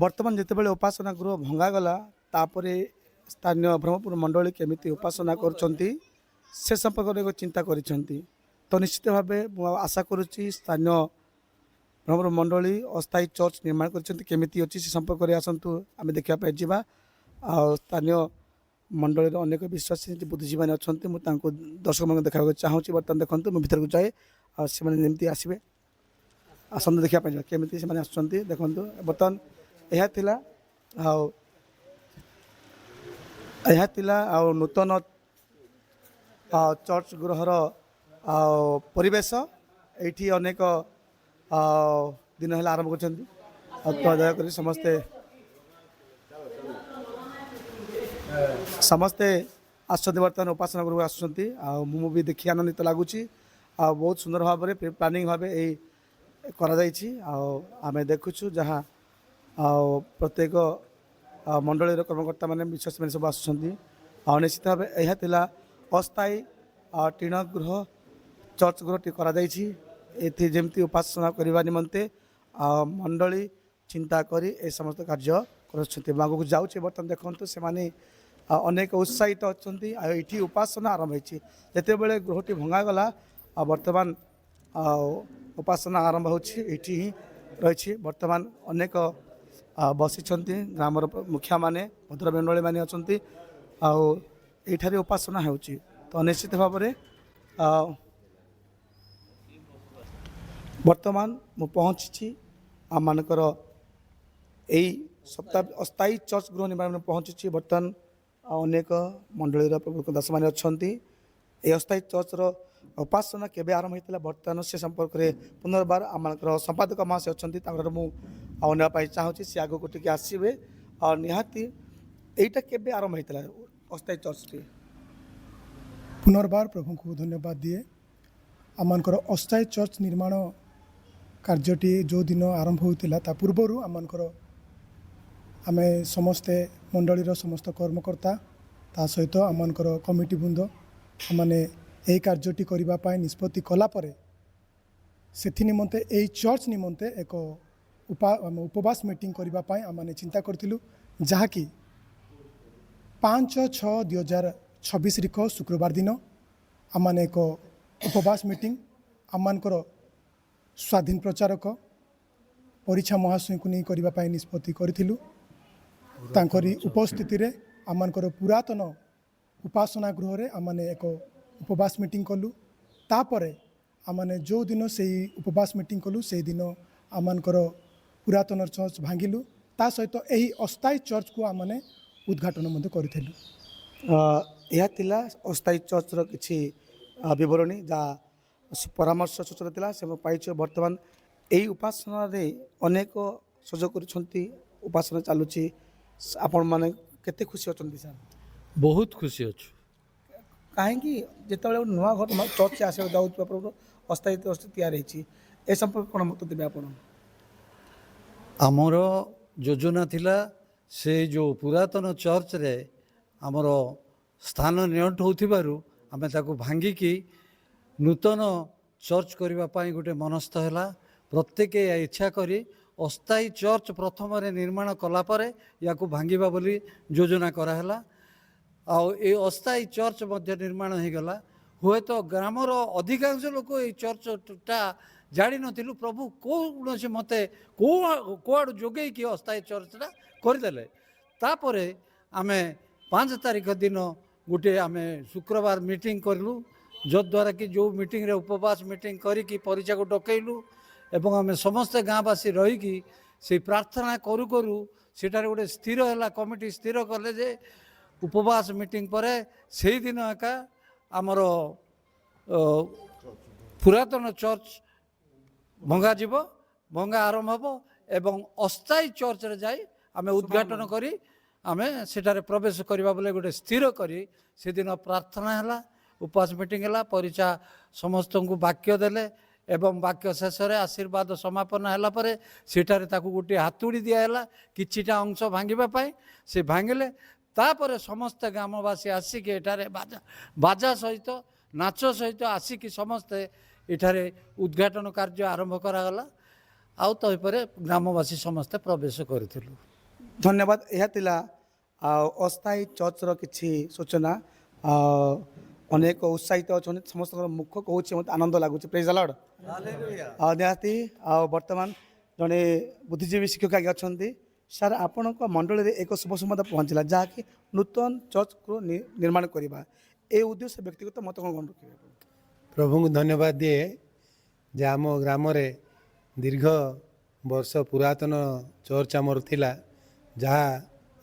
बर्तमान जितेबाला उपासना गृह भंगागला तापरे स्थानीय ब्रह्मपुर मंडली केमिति उपासना करुँच से संपर्क में चिंता करिसेंती। तो निश्चित भाव आशा करुच्ची स्थानीय ब्रह्मपुर मंडली अस्थायी चर्च निर्माण करमिति अच्छी से संपर्क में आसतु आम देखापी जा स्थानीय मंडल अनेक विश्वासी बुद्धिजीवी मैंने अच्छा मुझे दर्शक मैं देखा चाहूँगी। बर्तमान देखते मुझे भर को जाए आसमें आसवे आसंत देखापी केमी से देखु बर्तमान यह नूतन चर्च गृहर परिवेश ये अनेक दिन है आरंभ कर दयाक समस्ते समस्ते आसुँच बर्तमान उपासना गृह आसुँच भी देखी आनंदित लगुच बहुत सुंदर भाव में प्लानिंग भाव आम देखुचु जहाँ प्रत्येक मंडल कर्मकर्ता मैंने विश्वास मैंने सब आसुँच निश्चित भाव यह अस्थायी टीण गृह चर्च गृह जमती उपासना करने निमंते मंडली चिंता करी ए समस्त कार्य कर जाऊँचे। बर्तमान देखते से अनेक उत्साहित अच्छा ये उपासना आरंभ होते बड़े गृहटी भंगागला बर्तमान उपासना आरंभ होती रही। बर्तमान अनेक बसी ग्राम मुखिया माने भद्र मंडली मैंने अच्छा ये उपासना हो तो निश्चित भाव में बर्तमान मु पहुँची आम मानकर यही सप्ताह अस्थायी चर्च गृह निर्माण में पहुँची। बर्तमान अनेक मंडली प्रमुख दास मैंने अच्छा ये अस्थायी चर्चर उपासना केवे आरंभ होता बर्तमान से संपर्क में पुनर्बार आम संपादक महाशय अच्छा मुझे चाहूँगी सी आग को टे आसवे और निहाती यहीटा केवे आरंभ होता अस्थायी चर्च टी पुनर्बार प्रभु को धन्यवाद दिए आमर अस्थायी चर्च निर्माण कार्यटी जो दिन आरंभ होता पूर्वर आमर आम समस्ते मंडलीर समस्त कर्मकर्ता ता सहित आमर कमिटी बृंद आमने यही कार्यटी करने निष्पत्ति कलापर से निमंते यही चर्च निमंते एक उपवास मीटिंग करने आम चिंता करूँ जहाँकि 5/6/2026 तारीख शुक्रवार दिन आम एक उपवास मीटिंग आमर स्वाधीन प्रचारक परीक्षा महाशय को नहीं करने निष्पत्ति करूँ तांकरी उपस्थिति रे आमर पुरातन उपासना गृह रे आमने एक उपवास मीटिंग कलु तापर आमने जो दिन से उपवास मीटिंग कलु से दिन आमर पुरातन चर्च भांगिलु ता सहित यही अस्थायी चर्च को आमने उद्घाटन करूँ। यह अस्थायी चर्चर किसी बरणी जहाँ परामर्श सूचना से पाई बर्तमान यही उपासना अनेक सहयोग कर उपासना चलुची आपण मैंने केते खुशी अच्छा सर? बहुत खुशी अच्छु कहीं जिते नुआ घर चर्च आसो जाऊँ अस्थायी तैयार ए संपर्क कौन मत देवे आप? आमर योजना थिला से जो पुरातन चर्च रे आमर स्थान नियंट होथिबारु आमे ताको भांगिकी नूतन चर्च करने गोटे मनस्थ है प्रत्येक इच्छा करी अस्थायी चर्च प्रथम निर्माण कलापर या भांगा बोली योजना कराला ए अस्थायी चर्च मध्य निर्माण हो गला हुए तो ग्रामर अधिकांश लोक ये चर्चटा जाणी नु प्रभु कौन से मत कौड़ जोगे कि अस्थायी चर्चटा करदे तापर आम 5 तारीख दिन गोटे आम शुक्रवार मीटिंग करूँ जद्वारा कि जो मीटिंग रे उपवास मीटिंग करी परीक्षा को डकैलु एवं आम समस्ते गाँववासी रहीकि से प्रार्थना करू करू सेटारे गोटे स्थिर है कमिटी स्थिर कले जे उपवास मीटिंग पर से दिन एका आमर पुरातन चर्च भंगा जीव भंगा आरंभ हम एवं अस्थायी चर्च रे जाई आम उद्घाटन करी आम सेठारे प्रवेश करवा बोले गोटे स्थिर करी से दिन प्रार्थना है उपवास मीटिंग है परीक्षा समस्त को वाक्य देले एवं वाक्य शेष आशीर्वाद समापन है सेठारे ताकू गोटे हातुड़ी दिहला किछिटा अंश भांगापी से भांगिले तापर समस्त ग्रामवासी आसिक एठारे बाजा बाजा सहित नाच सहित आसिक समस्ते एठारे उद्घाटन कार्य आरंभ करागला ଆଉ ତାପରେ ଗ୍ରାମବାସୀ ସମସ୍ତେ ପ୍ରବେଶ କରିଥିଲୁ। ଧନ୍ୟବାଦ। ଏହା ଥିଲା ଅସ୍ଥାୟୀ ଚର୍ଚ୍ଚର କିଛି ସୂଚନା। ଆଉ ଅନେକ ଉତ୍ସାହିତ ଅଛନ୍ତି, ସମସ୍ତଙ୍କର ମୁଖ କହୁଛି ମୋତେ ଆନନ୍ଦ ଲାଗୁଛି। ପ୍ରେଜ୍ ଦ ଲର୍ଡ। ଆଉ ନିହାତି ଆଉ ବର୍ତ୍ତମାନ ଜଣେ ବୁଦ୍ଧିଜୀବୀ ଶିକ୍ଷକ ଆଜ୍ଞା ଅଛନ୍ତି। ସାର୍, ଆପଣଙ୍କ ମଣ୍ଡଳୀରେ ଏକ ଶୁଭ ସମ୍ବାଦ ପହଞ୍ଚିଲା, ଯାହାକି ନୂତନ ଚର୍ଚ୍ଚକୁ ନିର୍ମାଣ କରିବା। ଏ ଉଦ୍ଦେଶ୍ୟ ବ୍ୟକ୍ତିଗତ ମତ କ'ଣ ରଖିବେ? ପ୍ରଭୁଙ୍କୁ ଧନ୍ୟବାଦ ଦିଏ ଯେ ଆମ ଗ୍ରାମରେ ଦୀର୍ଘ ବର୍ଷ ପୁରାତନ ଚର୍ଚ୍ଚ ଆମର ଥିଲା, ଯାହା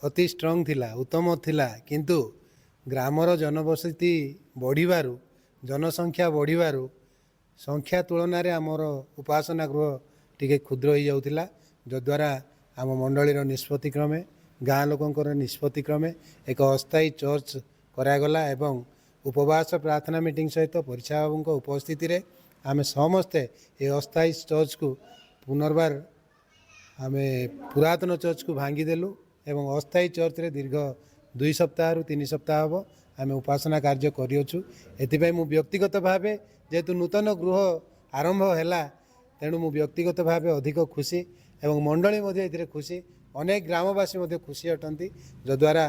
ଅତି ଷ୍ଟ୍ରଙ୍ଗ ଥିଲା, ଉତ୍ତମ ଥିଲା। କିନ୍ତୁ ଗ୍ରାମର ଜନବସତି ବଢ଼ିବାରୁ, ଜନସଂଖ୍ୟା ବଢ଼ିବାରୁ ସଂଖ୍ୟା ତୁଳନାରେ ଆମର ଉପାସନା ଗୃହ ଟିକେ କ୍ଷୁଦ୍ର ହୋଇଯାଉଥିଲା, ଯଦ୍ୱାରା ଆମ ମଣ୍ଡଳୀର ନିଷ୍ପତ୍ତି କ୍ରମେ, ଗାଁ ଲୋକଙ୍କର ନିଷ୍ପତ୍ତି କ୍ରମେ ଏକ ଅସ୍ଥାୟୀ ଚର୍ଚ୍ଚ କରାଗଲା ଏବଂ ଉପବାସ ପ୍ରାର୍ଥନା ମିଟିଂ ସହିତ ପରିଛା ବାବୁଙ୍କ ଉପସ୍ଥିତିରେ ଆମେ ସମସ୍ତେ ଏ ଅସ୍ଥାୟୀ ଚର୍ଚ୍ଚକୁ ପୁନର୍ବାର ଆମେ ପୁରାତନ ଚର୍ଚ୍ଚକୁ ଭାଙ୍ଗିଦେଲୁ ଏବଂ ଅସ୍ଥାୟୀ ଚର୍ଚ୍ଚରେ ଦୀର୍ଘ 2 ସପ୍ତାହରୁ 3 ସପ୍ତାହ ହେବ ଆମେ ଉପାସନା କାର୍ଯ୍ୟ କରିଅଛୁ। ଏଥିପାଇଁ ମୁଁ ବ୍ୟକ୍ତିଗତ ଭାବେ, ଯେହେତୁ ନୂତନ ଗୃହ ଆରମ୍ଭ ହେଲା, ତେଣୁ ମୁଁ ବ୍ୟକ୍ତିଗତ ଭାବେ ଅଧିକ ଖୁସି ଏବଂ ମଣ୍ଡଳୀ ମଧ୍ୟ ଏଥିରେ ଖୁସି, ଅନେକ ଗ୍ରାମବାସୀ ମଧ୍ୟ ଖୁସି ଅଟନ୍ତି। ଯଦ୍ୱାରା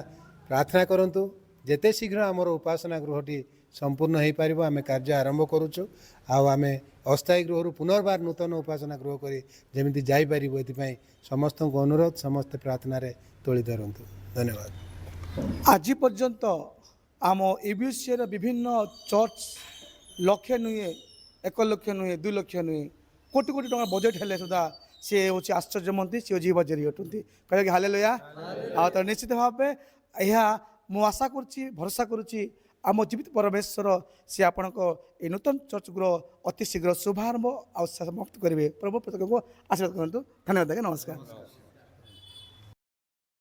ପ୍ରାର୍ଥନା କରନ୍ତୁ ଯେତେ ଶୀଘ୍ର ଆମର ଉପାସନା ଗୃହଟି ସମ୍ପୂର୍ଣ୍ଣ ହୋଇପାରିବ। ଆମେ କାର୍ଯ୍ୟ ଆରମ୍ଭ କରୁଛୁ ଆଉ ଆମେ ଅସ୍ଥାୟୀ ଗୃହରୁ ପୁନର୍ବାର ନୂତନ ଉପାସନା ଗୃହ କରି ଯେମିତି ଯାଇପାରିବୁ, ଏଥିପାଇଁ ସମସ୍ତଙ୍କୁ ଅନୁରୋଧ, ସମସ୍ତେ ପ୍ରାର୍ଥନାରେ ତୋଳି ଧରନ୍ତୁ। ଧନ୍ୟବାଦ। ଆଜି ପର୍ଯ୍ୟନ୍ତ ଆମ EBCର ବିଭିନ୍ନ ଚର୍ଚ୍ଚ ଲକ୍ଷ ନୁହେଁ, 1 ଲକ୍ଷ ନୁହେଁ, 2 ଲକ୍ଷ ନୁହେଁ, କୋଟି କୋଟି ଟଙ୍କା ବଜେଟ୍ ହେଲେ ସୁଦ୍ଧା ସେ ହେଉଛି ଆଶ୍ଚର୍ଯ୍ୟମନ୍ତ୍ରୀ, ସେ ଜୀବଜରୀ ଅଟନ୍ତି। କହିଲେ କି ହାଲେଲୁୟା। ଆଉ ତ ନିଶ୍ଚିତ ଭାବେ ଏହା ମୁଁ ଆଶା କରୁଛି, ଭରସା କରୁଛି ଆମ ଜୀବିତ ପରମେଶ୍ୱର ସେ ଆପଣଙ୍କ ଏ ନୂତନ ଚର୍ଚ୍ଚ ଗୃହ ଅତି ଶୀଘ୍ର ଶୁଭାରମ୍ଭ ଆଉ ସମାପ୍ତ କରିବେ। ପ୍ରଭୁ ପ୍ରତ୍ୟେକଙ୍କୁ ଆଶୀର୍ବାଦ କରନ୍ତୁ। ଧନ୍ୟବାଦ ଆଜ୍ଞା, ନମସ୍କାର।